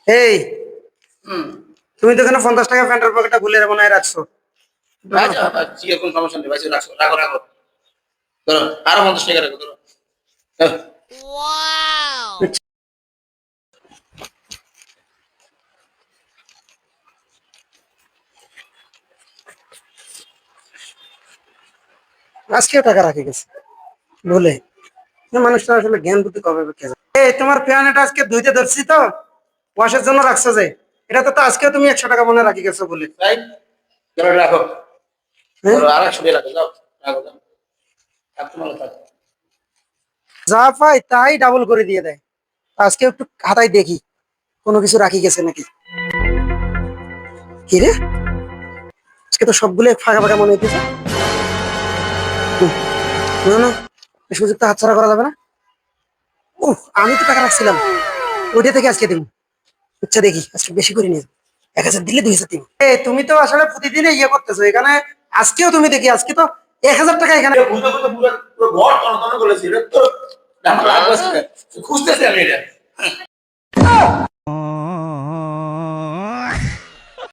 এই হুম। তুমি তো এখানে 50 টাকা প্যান্টের পকেটটা ভুলে মনে রাখছো। আচ্ছা ঠিক আছে, কোনো সমস্যা নেই ভাই, রাখো রাখো রাখো। ধরো আরো 50 টাকা রাখো, ধরো। আজকেও টাকা রাখে গেছে ভুলে। মানুষটা আসলে জ্ঞান বুদ্ধি কবে কে জানে। এই তোমার পেয়ানেটা আজকে ধুইতে ধরছি তো ওয়াশের জন্য রাখছো যে, এটা তো আজকেও তুমি 100 টাকা মনে রাখি গেছো বলে। তাই ধরো রাখো, হ্যাঁ? ধরো আর 100 টাকা রাখো, যাও রাখো যাও। আর তোমার থাকো। যা পাই তাই ডাবল করে দিয়ে দেয়। আজকে একটু হাতায় দেখি কোনো কিছু রাখি গেছে নাকি। কি রে, আজকে তো সবগুলো ফাঁকা ফাঁকা মনে হইতেছে। হুম, না না, এই সুযোগ তো হাতছাড়া করা যাবে না। ও, আমি তো টাকা রাখছিলাম ওইটা থেকে আজকে দিব। আচ্ছা দেখি আজকে বেশি করে নিয়ে 1000 দিলে 2000 দিব। তুমি তো আসলে প্রতিদিন ইয়ে করতেছো এখানে। আজকেও তুমি দেখি আজকে তো 1000 টাকা এখানে। বুঝতে বুঝতে পুরো পুরো ঘর টনটন করেছি, এটা তো আমার লাগবে, খুঁজতেছি আমি এটা।